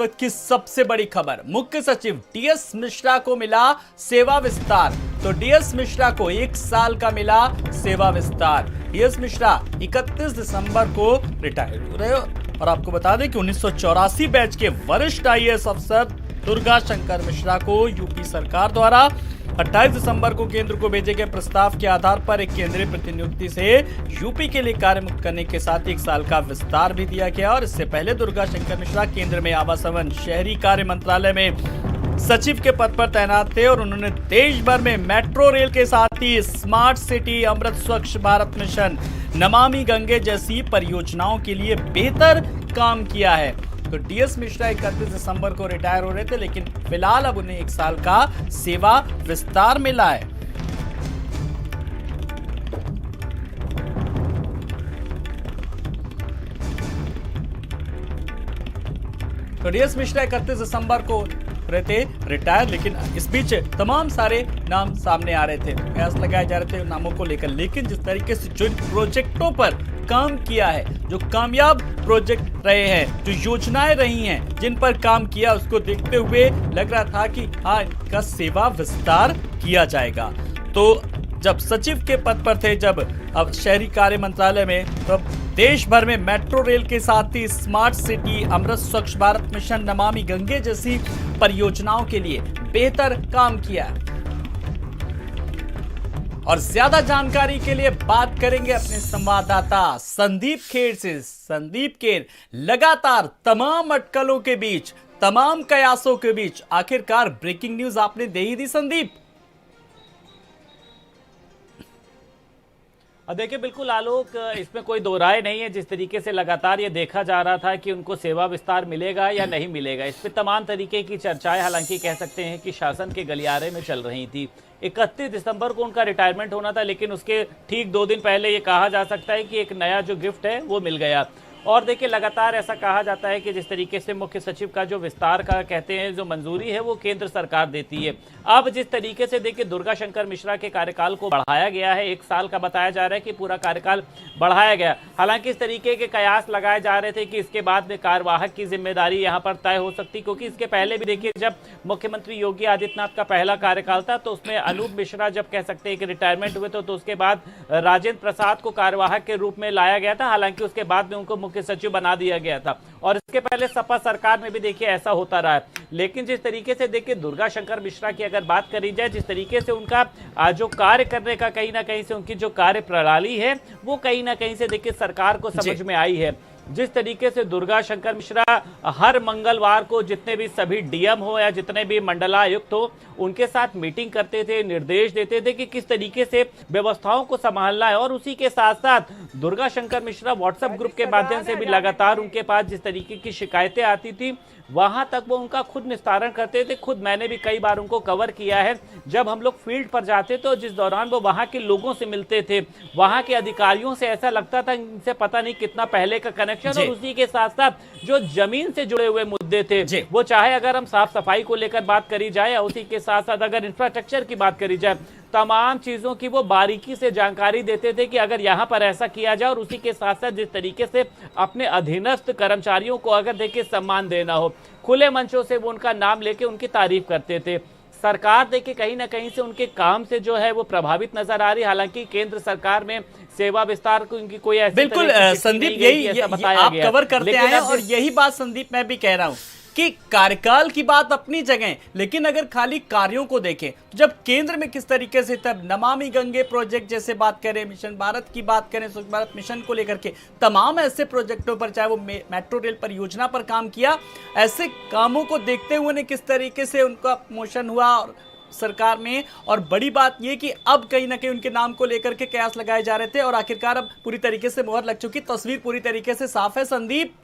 वक्त की सबसे बड़ी खबर, मुख्य सचिव डीएस मिश्रा को मिला सेवा विस्तार। तो डीएस मिश्रा को 1 साल का मिला सेवा विस्तार। डीएस मिश्रा 31 दिसंबर को रिटायर हो रहे हो और आपको बता दें कि 1984 बैच के वरिष्ठ आईएएस अफसर दुर्गा शंकर मिश्रा को यूपी सरकार द्वारा 28 दिसंबर को केंद्र को भेजे गए प्रस्ताव के आधार पर एक केंद्रीय प्रतिनियुक्ति से यूपी के लिए कार्य मुक्त करने के साथ 1 साल का विस्तार भी दिया गया। और इससे पहले दुर्गा शंकर मिश्रा केंद्र में आवास एवं शहरी कार्य मंत्रालय में सचिव के पद पर तैनात थे और उन्होंने देश भर में मेट्रो रेल के साथ ही स्मार्ट सिटी, अमृत स्वच्छ भारत मिशन, नमामि गंगे जैसी परियोजनाओं के लिए बेहतर काम किया है। तो डीएस मिश्रा 31 दिसंबर को रिटायर हो रहे थे, लेकिन फिलहाल अब उन्हें 1 साल का सेवा विस्तार मिला है। तो डीएस मिश्रा 31 दिसंबर को रहे थे रिटायर, लेकिन इस बीच तमाम सारे नाम सामने आ रहे थे, प्रयास लगाए जा रहे थे नामों को लेकर। लेकिन जिस तरीके से जिन प्रोजेक्टों पर काम किया है, जो कामयाब प्रोजेक्ट रहे हैं, जो योजनाएं रही हैं जिन पर काम किया, उसको देखते हुए लग रहा था कि हाँ, इनका सेवा विस्तार किया जाएगा। तो जब सचिव के पद पर थे, जब अब शहरी कार्य मंत्रालय में, तब देश भर में मेट्रो रेल के साथ ही स्मार्ट सिटी, अमृत स्वच्छ भारत मिशन, नमामि गंगे जैसी परियोजनाओं के लिए बेहतर काम किया। और ज्यादा जानकारी के लिए बात करेंगे अपने संवाददाता संदीप खेर से। संदीप खेर, लगातार तमाम अटकलों के बीच, तमाम कयासों के बीच आखिरकार ब्रेकिंग न्यूज आपने दे ही दी संदीप। देखिए, बिल्कुल आलोक, इसमें कोई दो राय नहीं है। जिस तरीके से लगातार ये देखा जा रहा था कि उनको सेवा विस्तार मिलेगा या नहीं मिलेगा, इस पे तमाम तरीके की चर्चाएं, हालांकि कह सकते हैं कि शासन के गलियारे में चल रही थी। 31 दिसंबर को उनका रिटायरमेंट होना था, लेकिन उसके ठीक 2 दिन पहले ये कहा जा सकता है कि एक नया जो गिफ्ट है वो मिल गया। और देखिए, लगातार ऐसा कहा जाता है कि जिस तरीके से मुख्य सचिव का जो विस्तार का कहते हैं जो मंजूरी है वो केंद्र सरकार देती है। अब जिस तरीके से देखिए दुर्गा शंकर मिश्रा के कार्यकाल को बढ़ाया गया है, 1 साल का बताया जा रहा है कि पूरा कार्यकाल बढ़ाया गया। हालांकि इस तरीके के कयास लगाए जा रहे थे कि इसके बाद में कार्यवाहक की जिम्मेदारी यहाँ पर तय हो सकती, क्योंकि इसके पहले भी देखिए जब मुख्यमंत्री योगी आदित्यनाथ का पहला कार्यकाल था तो उसमें अनूप मिश्रा जब कह सकते हैं कि रिटायरमेंट हुए तो उसके बाद राजेंद्र प्रसाद को कार्यवाहक के रूप में लाया गया था। हालांकि उसके बाद में उनको मुख्य सचिव बना दिया गया था और इसके पहले सपा सरकार में भी देखिए ऐसा होता रहा है। लेकिन जिस तरीके से देखिए दुर्गा शंकर मिश्रा की अगर बात करी जाए, जिस तरीके से उनका जो कार्य करने का कहीं ना कहीं से उनकी जो कार्य प्रणाली है वो कहीं ना कहीं से देखिए सरकार को समझ में आई है। जिस तरीके से दुर्गा शंकर मिश्रा हर मंगलवार को जितने भी सभी डीएम हो या जितने भी मंडलायुक्त हो उनके साथ मीटिंग करते थे, निर्देश देते थे कि किस तरीके से व्यवस्थाओं को संभालना है। और उसी के साथ साथ दुर्गा शंकर मिश्रा व्हाट्सएप ग्रुप के माध्यम से भी लगातार उनके पास जिस तरीके की शिकायतें आती थी वहां तक वो उनका खुद निस्तारण करते थे। खुद मैंने भी कई बार उनको कवर किया है। जब हम लोग फील्ड पर जाते तो जिस दौरान वो वहां के लोगों से मिलते थे, वहां के अधिकारियों से, ऐसा लगता था इनसे पता नहीं कितना पहले का कनेक्शन। और उसी के साथ साथ जो जमीन से जुड़े हुए मुद्दे थे, वो चाहे अगर हम साफ सफाई को लेकर बात करी जाए या उसी के साथ साथ अगर इंफ्रास्ट्रक्चर की बात करी जाए, तमाम चीजों की वो बारीकी से जानकारी देते थे कि अगर यहां पर ऐसा किया जाए। और उसी के साथ साथ जिस तरीके से अपने अधीनस्थ कर्मचारियों को अगर देखिए सम्मान देना हो, खुले मंचों से वो उनका नाम लेके उनकी तारीफ करते थे। सरकार देखिए कहीं ना कहीं से उनके काम से जो है वो प्रभावित नजर आ रही। हालांकि केंद्र सरकार में सेवा विस्तार को उनकी कोई ऐसी बिल्कुल संदीप, यही आप कवर करते आए हैं और यही बात संदीप मैं भी कह रहा हूं कि कार्यकाल की बात अपनी जगह, लेकिन अगर खाली कार्यों को देखें तो जब केंद्र में किस तरीके से, तब नमामि गंगे प्रोजेक्ट जैसे बात करें, मिशन भारत की बात करें, स्वच्छ भारत मिशन को लेकर के तमाम ऐसे प्रोजेक्टों पर, चाहे वो मेट्रो रेल परियोजना पर काम किया, ऐसे कामों को देखते हुए ने किस तरीके से उनका प्रमोशन हुआ और सरकार में। और बड़ी बात यह कि अब कहीं ना कहीं उनके नाम को लेकर के कयास लगाए जा रहे थे और आखिरकार अब पूरी तरीके से मोहर लग चुकी, तस्वीर पूरी तरीके से साफ है संदीप।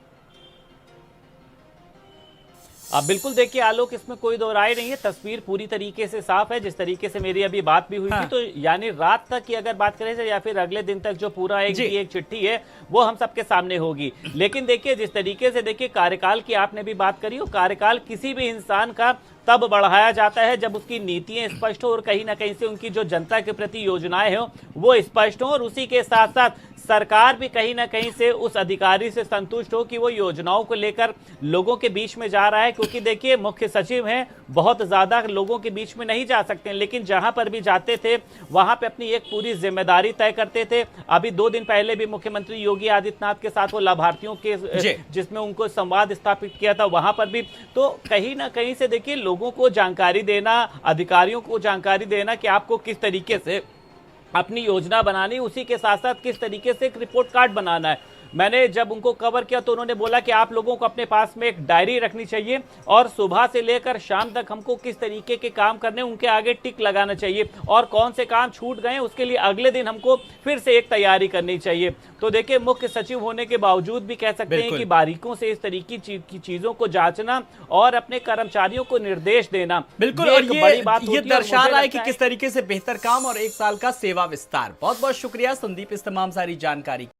अब बिल्कुल देखिए आलोक, इसमें कोई दो राय नहीं है, तस्वीर पूरी तरीके से साफ है। जिस तरीके से मेरी अभी बात भी हुई थी तो यानी रात तक की अगर बात करें या फिर अगले दिन तक जो पूरा एक चिट्ठी है वो हम सबके सामने होगी। लेकिन देखिए जिस तरीके से देखिए कार्यकाल की आपने भी बात करी हो, कार्यकाल किसी भी इंसान का तब बढ़ाया जाता है जब उसकी नीतियां स्पष्ट हो और कहीं ना कहीं से उनकी जो जनता के प्रति योजनाएं हो वो स्पष्ट हो, और उसी के साथ साथ सरकार भी कहीं ना कहीं से उस अधिकारी से संतुष्ट हो कि वो योजनाओं को लेकर लोगों के बीच में जा रहा है। क्योंकि देखिए, मुख्य सचिव हैं, बहुत ज्यादा लोगों के बीच में नहीं जा सकते, लेकिन जहां पर भी जाते थे वहां पे अपनी एक पूरी जिम्मेदारी तय करते थे। अभी 2 दिन पहले भी मुख्यमंत्री योगी आदित्यनाथ के साथ वो लाभार्थियों के जिसमें उनको संवाद स्थापित किया था, वहां पर भी तो कहीं ना कहीं से देखिए लोगों को जानकारी देना, अधिकारियों को जानकारी देना कि आपको किस तरीके से अपनी योजना बनानी, उसी के साथ साथ किस तरीके से एक रिपोर्ट कार्ड बनाना है। मैंने जब उनको कवर किया तो उन्होंने बोला कि आप लोगों को अपने पास में एक डायरी रखनी चाहिए और सुबह से लेकर शाम तक हमको किस तरीके के काम करने उनके आगे टिक लगाना चाहिए, और कौन से काम छूट गए उसके लिए अगले दिन हमको फिर से एक तैयारी करनी चाहिए। तो देखिए, मुख्य सचिव होने के बावजूद भी कह सकते हैं कि बारीकों से इस तरीके की चीजों को जांचना और अपने कर्मचारियों को निर्देश देना बिल्कुल, ये और एक बड़ी बात ये दर्शा रहा है कि लगता किस तरीके से बेहतर काम और 1 साल का सेवा विस्तार। बहुत बहुत शुक्रिया संदीप इस तमाम सारी जानकारी